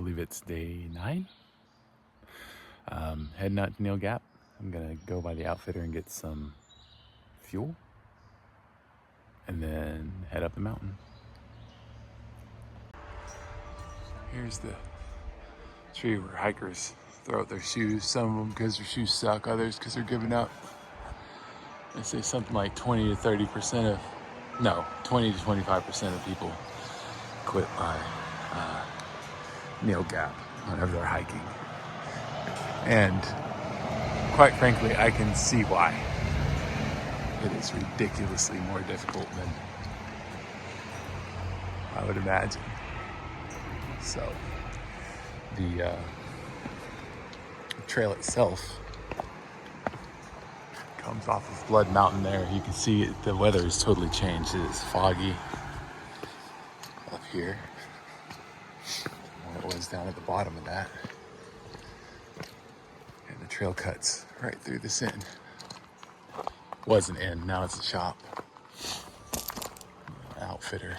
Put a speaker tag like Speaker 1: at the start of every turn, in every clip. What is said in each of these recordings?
Speaker 1: believe it's day 9. Heading out to Neel Gap. I'm gonna go by the outfitter and get some fuel and then head up the mountain. Here's the tree where hikers throw out their shoes. Some of them because their shoes suck, others because they're giving up. They say something like 20 to 25% of people quit by Neel Gap whenever they're hiking. And quite frankly, I can see why. It is ridiculously more difficult than I would imagine. So the trail itself comes off of Blood Mountain there. You can see the weather has totally changed. It is foggy up here than what it was down at the bottom of that. And the trail cuts right through this inn. Was an inn, now it's a shop. Outfitter.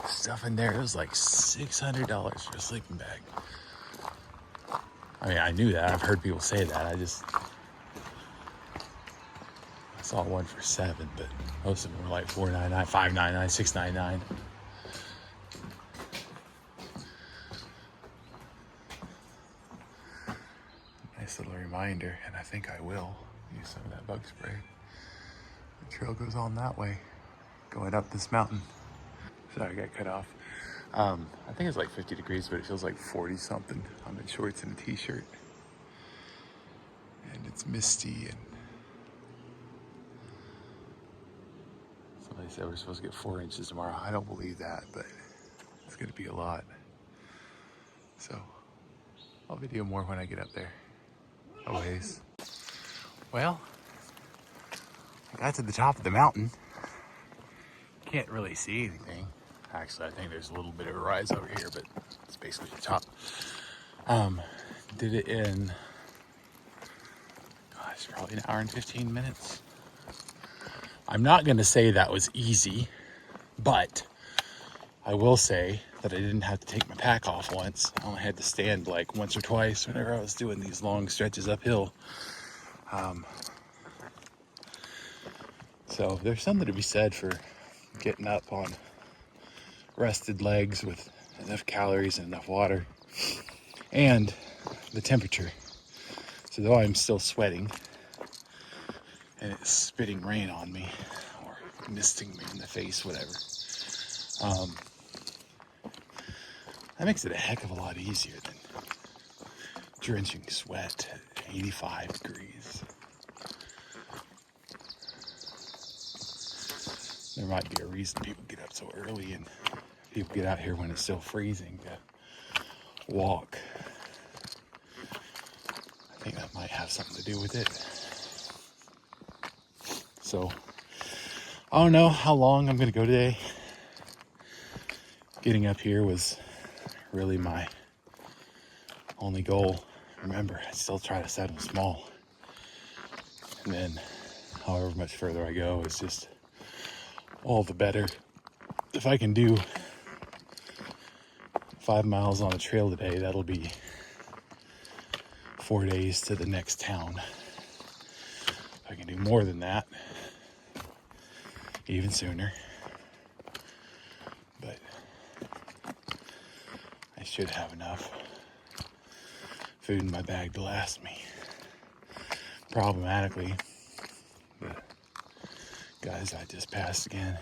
Speaker 1: Stuff in there, it was like $600 for a sleeping bag. I mean, I knew that. I've heard people say that. I saw one for $7, but most of them were like $4.99, $5.99, $6.99. Nice little reminder, and I think I will use some of that bug spray. The trail goes on that way, going up this mountain. Sorry, I got cut off. I think it's like 50 degrees, but it feels like 40 something. I'm in shorts and a t-shirt. And it's misty, and somebody said we're supposed to get 4 inches tomorrow. I don't believe that, but it's gonna be a lot. So I'll video more when I get up there. Always. Well, I got to the top of the mountain. Can't really see anything. Actually, I think there's a little bit of a rise over here, but it's basically the top. Did it in, gosh, probably an hour and 15 minutes. I'm not gonna say that was easy, but I will say that I didn't have to take my pack off once. I only had to stand like once or twice whenever I was doing these long stretches uphill. So there's something to be said for getting up on rested legs with enough calories and enough water, and the temperature. So though I'm still sweating and it's spitting rain on me or misting me in the face, whatever, that makes it a heck of a lot easier than drenching sweat at 85 degrees. There might be a reason people get up so early and people get out here when it's still freezing to walk. I think that might have something to do with it. So, I don't know how long I'm going to go today. Getting up here was really my only goal. Remember, I still try to set them small. And then, however much further I go, it's just all the better. If I can do 5 miles on a trail today, that'll be 4 days to the next town. If I can do more than that, even sooner. But I should have enough food in my bag to last me. Problematically, the guys I just passed again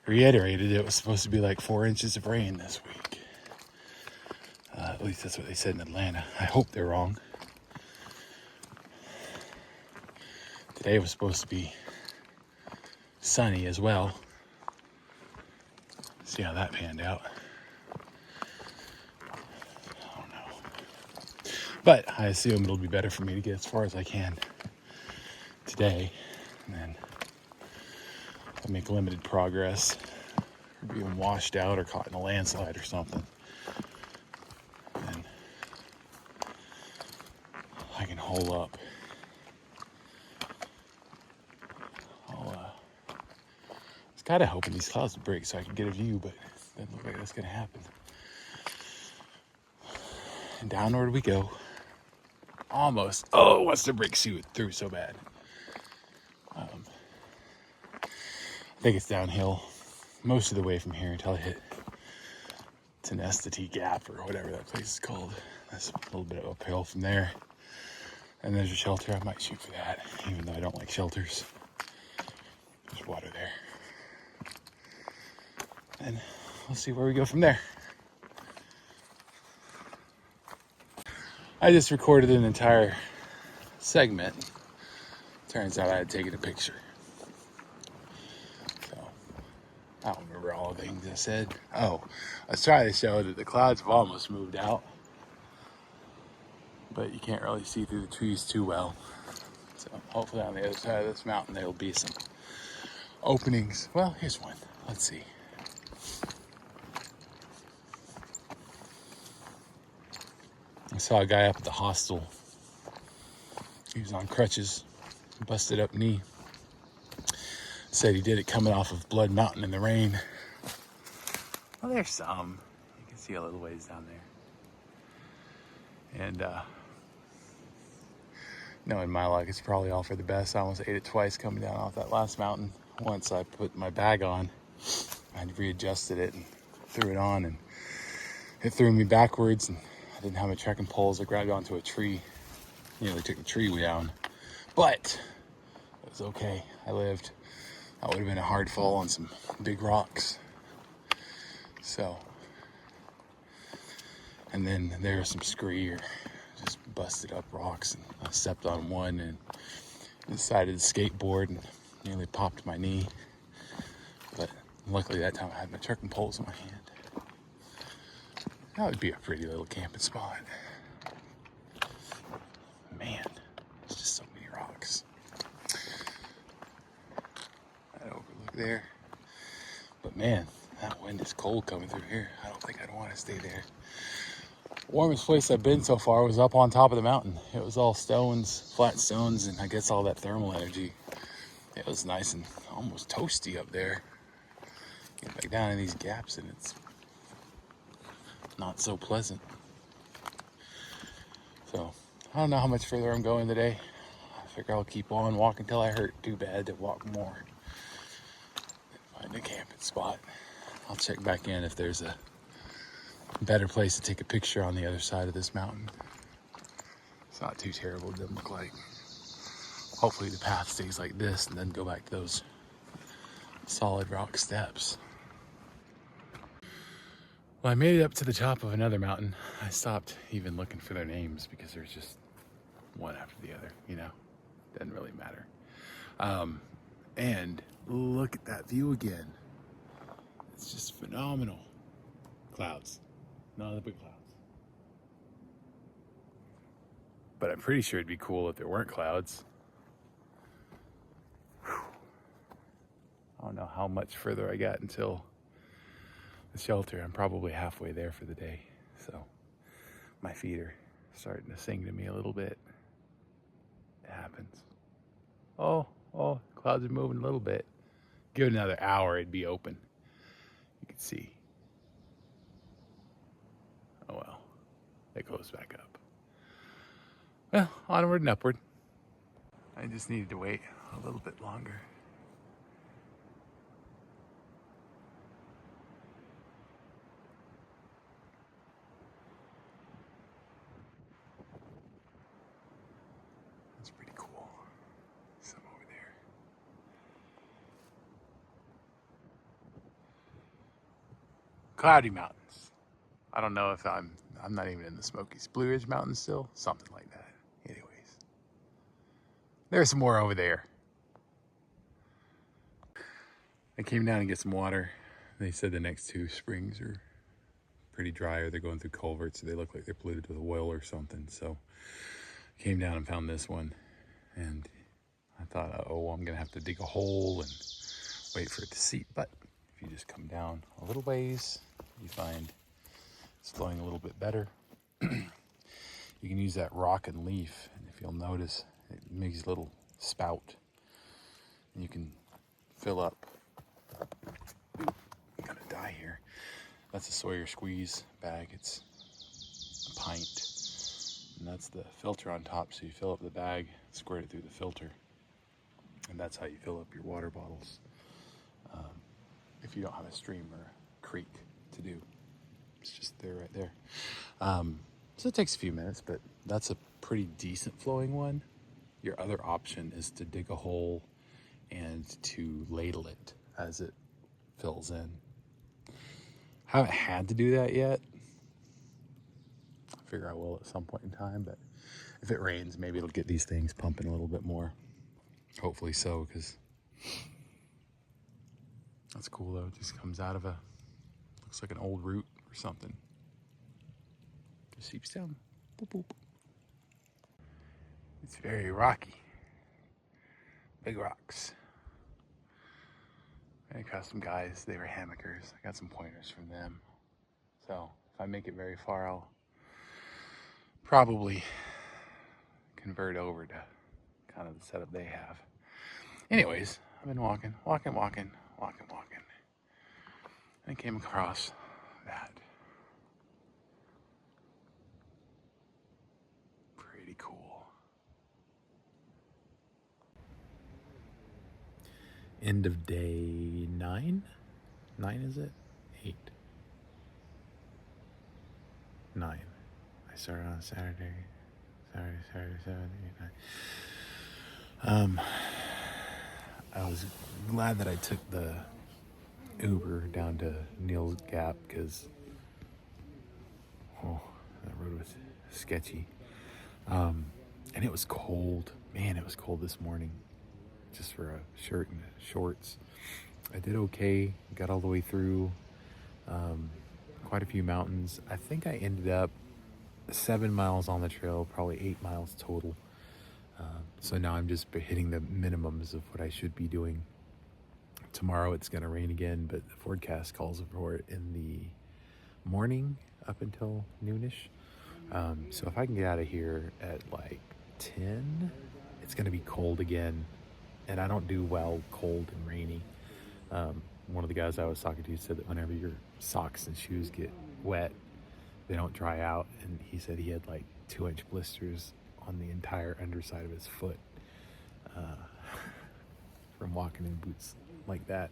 Speaker 1: reiterated it was supposed to be like 4 inches of rain this week. At least that's what they said in Atlanta. I hope they're wrong. Today was supposed to be sunny as well. See how that panned out. I don't know. But I assume it'll be better for me to get as far as I can today. And then I make limited progress, or being washed out or caught in a landslide or something. And I can hole up. I was kind of hoping these clouds would break so I could get a view, but it doesn't look like that's going to happen. and downward we go. Almost. Oh, it wants to break through so bad. I think it's downhill most of the way from here until I hit Neel Gap or whatever that place is called. That's a little bit of uphill from there. And there's a shelter. I might shoot for that, even though I don't like shelters. There's water there. And we'll see where we go from there. I just recorded an entire segment. Turns out I had taken a picture. So, I don't remember all the things I said. Oh, I was trying to show that the clouds have almost moved out. But you can't really see through the trees too well. So hopefully on the other side of this mountain there will be some openings. Well, here's one. Let's see. I saw a guy up at the hostel. He was on crutches, busted up knee. Said he did it coming off of Blood Mountain in the rain. Well, there's some. You can see a little ways down there. And knowing my luck, it's probably all for the best. I almost ate it twice coming down off that last mountain. Once I put my bag on, I readjusted it and threw it on, and it threw me backwards, and I didn't have my trekking poles. I grabbed onto a tree. Nearly took the tree down. But it was okay. I lived. That would have been a hard fall on some big rocks. So, and then there was some scree or just busted up rocks, and I stepped on one and decided to skateboard and nearly popped my knee. But luckily that time I had my trekking poles in my hand. That would be a pretty little camping spot. Man, it's just so many rocks. That overlook there. But man, that wind is cold coming through here. I don't think I'd want to stay there. Warmest place I've been so far was up on top of the mountain. It was all stones, flat stones, and I guess all that thermal energy. It was nice and almost toasty up there. Get back down in these gaps and it's not so pleasant. So, I don't know how much further I'm going today. I figure I'll keep on walking till I hurt too bad to walk more. Find a camping spot. I'll check back in if there's a better place to take a picture on the other side of this mountain. It's not too terrible, it doesn't look like. Hopefully the path stays like this and then go back to those solid rock steps. Well, I made it up to the top of another mountain. I stopped even looking for their names because there's just one after the other, you know? Doesn't really matter. And look at that view again. It's just phenomenal. Clouds. None of the big clouds. But I'm pretty sure it'd be cool if there weren't clouds. Whew. I don't know how much further I got until the shelter. I'm probably halfway there for the day. So my feet are starting to sing to me a little bit. It happens. Oh, clouds are moving a little bit. Give it another hour, it'd be open. You can see. Oh well, it goes back up. Well, onward and upward. I just needed to wait a little bit longer. That's pretty cool. Some over there. Cloudy Mountains. I don't know if I'm not even in the Smokies. Blue Ridge Mountains still? Something like that. Anyways. There's some more over there. I came down and get some water. They said the next two springs are pretty dry, or they're going through culverts, so they look like they're polluted with oil or something. So I came down and found this one, and I thought, oh, I'm gonna have to dig a hole and wait for it to seep. But if you just come down a little ways, you find it's flowing a little bit better. You can use that rock and leaf, and if you'll notice, it makes a little spout, and you can fill up. Ooh, I'm gonna die here. That's a Sawyer squeeze bag. It's a pint. that's the filter on top. So you fill up the bag, squirt it through the filter, and that's how you fill up your water bottles. If you don't have a stream or a creek to do, it's just there, right there. So it takes a few minutes, but that's a pretty decent flowing one. Your other option is to dig a hole and to ladle it as it fills in. Haven't had to do that yet. I figure I will at some point in time, but if it rains, maybe it'll get these things pumping a little bit more. Hopefully so, because that's cool though. It just comes out of looks like an old root or something. Just seeps down. Boop, boop. It's very rocky. Big rocks. I caught some guys, they were hammockers. I got some pointers from them. So if I make it very far, I'll probably convert over to kind of the setup they have. Anyways, I've been walking. I came across that. Pretty cool. End of day 9? 9 is it? 8. 9. I started on Saturday, 7, 8, 9. I was glad that I took the Uber down to Neel Gap because that road was sketchy. And it was cold. Man, it was cold this morning. Just for a shirt and shorts. I did okay. Got all the way through quite a few mountains. I think I ended up 7 miles on the trail, probably 8 miles total. So now I'm just hitting the minimums of what I should be doing. Tomorrow it's going to rain again, but the forecast calls for it in the morning up until noonish. So if I can get out of here at like 10, it's going to be cold again. And I don't do well cold and rainy. One of the guys I was talking to said that whenever your socks and shoes get wet, they don't dry out. And he said he had like 2-inch blisters on the entire underside of his foot from walking in boots like that.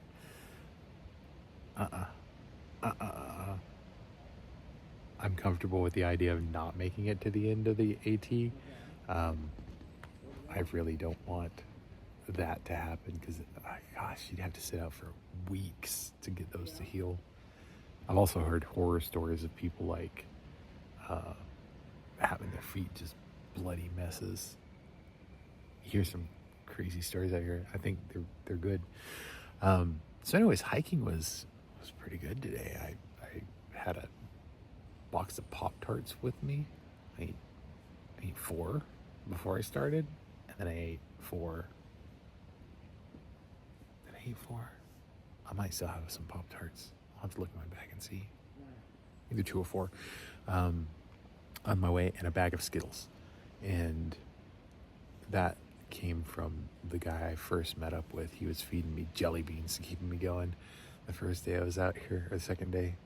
Speaker 1: I'm comfortable with the idea of not making it to the end of the AT. I really don't want that to happen because, gosh, you'd have to sit out for weeks to get those to heal. I've also heard horror stories of people like having their feet just bloody messes. You hear some crazy stories out here. I think they're good. So anyways, hiking was pretty good today. I had a box of Pop-Tarts with me. I ate 4 before I started, and then I ate 4. I might still have some Pop-Tarts. I'll have to look in my bag and see. Either 2 or 4. On my way, and a bag of Skittles. And that came from the guy I first met up with. He was feeding me jelly beans to keep me going the first day I was out here, or the second day.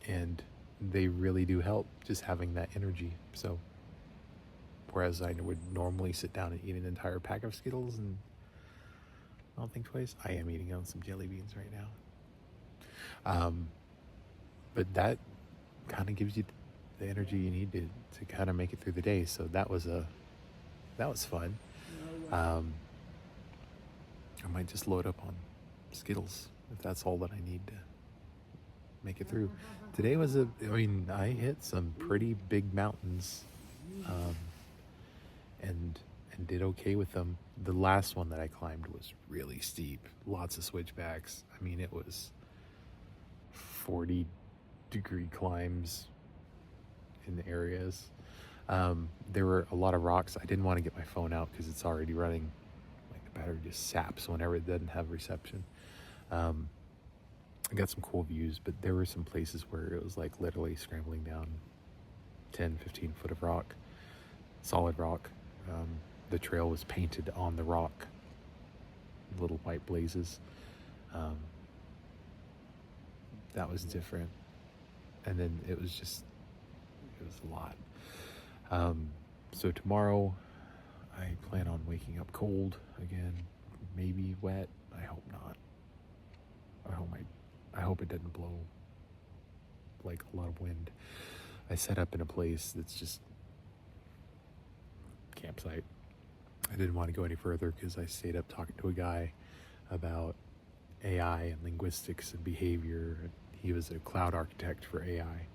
Speaker 1: And they really do help, just having that energy. So, whereas I would normally sit down and eat an entire pack of Skittles and I don't think twice, I am eating on some jelly beans right now. But that kind of gives you the energy you need to kind of make it through the day. So that was fun. I might just load up on Skittles if that's all that I need to make it through. Today was I hit some pretty big mountains, and did okay with them. The last one that I climbed was really steep, lots of switchbacks. I mean, it was 40-degree climbs in the areas. There were a lot of rocks. I didn't want to get my phone out because it's already running. Like the battery just saps whenever it doesn't have reception. I got some cool views, but there were some places where it was like literally scrambling down 10, 15 foot of rock, solid rock. The trail was painted on the rock, little white blazes. That was different. And then it was a lot. So tomorrow, I plan on waking up cold again, maybe wet. I hope not. I hope it doesn't blow like a lot of wind. I set up in a place that's just campsite. I didn't want to go any further because I stayed up talking to a guy about AI and linguistics and behavior. He was a cloud architect for AI,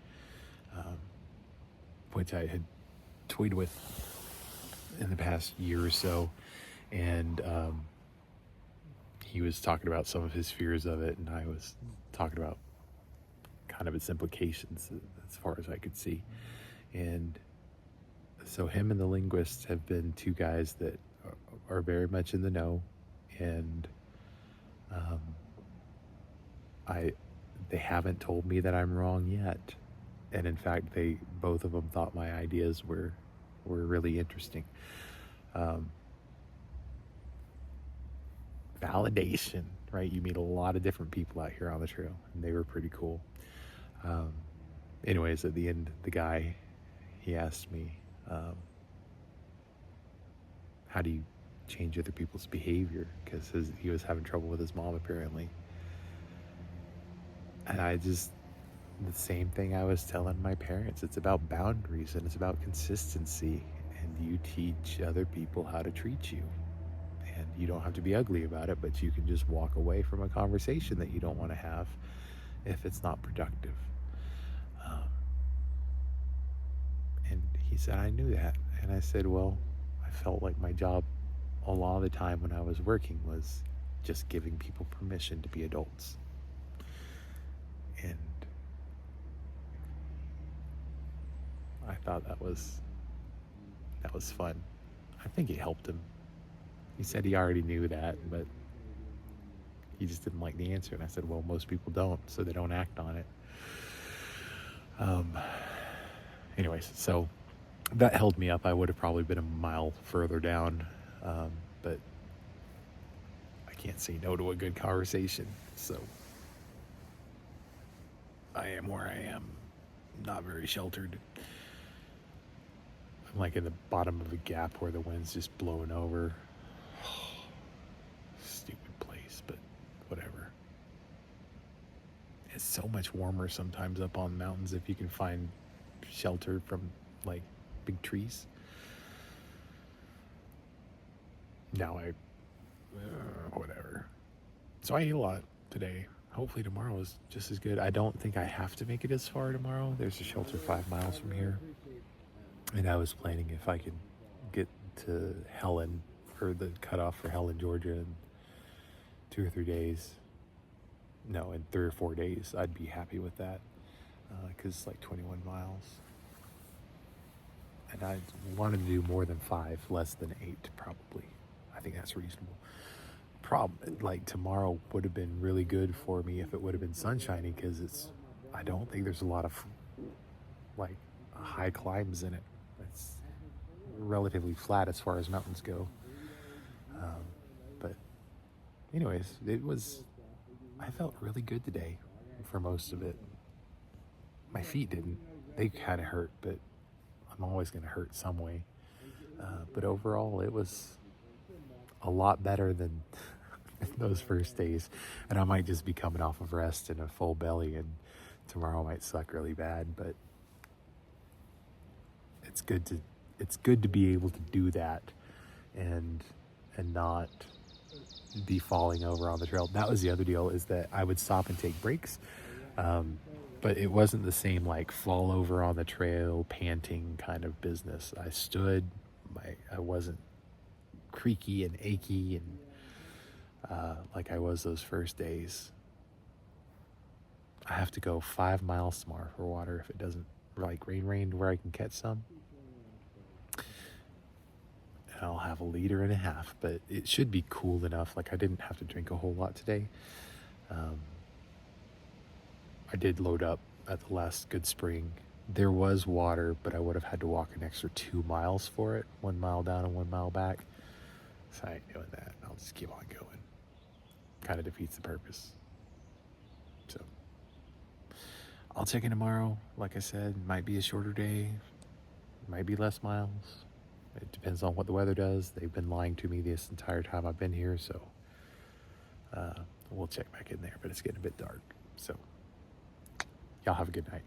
Speaker 1: which I had toyed with in the past year or so, and he was talking about some of his fears of it, and I was talking about kind of its implications as far as I could see. And so him and the linguists have been two guys that are very much in the know, and they haven't told me that I'm wrong yet. And in fact, both of them thought my ideas were really interesting. Validation, right? You meet a lot of different people out here on the trail, and they were pretty cool. Anyways, at the end, the guy, he asked me, how do you change other people's behavior? Because he was having trouble with his mom, apparently. And the same thing I was telling my parents. It's about boundaries, and it's about consistency. And you teach other people how to treat you. And you don't have to be ugly about it, but you can just walk away from a conversation that you don't want to have if it's not productive. And he said, I knew that. And I said, well, I felt like my job a lot of the time when I was working was just giving people permission to be adults. And I thought that was fun. I think it helped him. He said he already knew that, but he just didn't like the answer. And I said, well, most people don't, so they don't act on it. Anyways, so that held me up. I would have probably been a mile further down, but I can't say no to a good conversation. So I am where I am, not very sheltered. I'm like in the bottom of a gap where the wind's just blowing over. Stupid place, but whatever. It's so much warmer sometimes up on mountains if you can find shelter from like big trees. Now whatever. So I ate a lot today. Hopefully tomorrow is just as good. I don't think I have to make it as far tomorrow. There's a shelter 5 miles from here. And I was planning if I could get to Helen, or the cutoff for Helen, Georgia, in 2 or 3 days. No, in 3 or 4 days, I'd be happy with that. Because it's like 21 miles. And I wanted to do more than 5, less than 8, probably. I think that's reasonable. Like tomorrow would have been really good for me if it would have been sunshiny, because I don't think there's a lot of like high climbs in it. It's relatively flat as far as mountains go. But anyways, I felt really good today for most of it. My feet didn't. They kind of hurt, but I'm always going to hurt some way. But overall, it was a lot better than those first days. And I might just be coming off of rest and a full belly, and tomorrow might suck really bad, but it's good to be able to do that and not be falling over on the trail. That was the other deal, is that I would stop and take breaks. But it wasn't the same like fall over on the trail, panting kind of business. I stood, I wasn't creaky and achy and like I was those first days. I have to go 5 miles tomorrow for water if it doesn't like rain where I can catch some. And I'll have 1.5 liters, but it should be cool enough. Like I didn't have to drink a whole lot today. I did load up at the last good spring. There was water, but I would have had to walk an extra 2 miles for it. 1 mile down and 1 mile back. So I ain't doing that. I'll just keep on going. Kind of defeats the purpose. So I'll check in tomorrow. Like I said, might be a shorter day. Might be less miles. It depends on what the weather does. They've been lying to me this entire time I've been here, so we'll check back in there, but it's getting a bit dark. So y'all have a good night.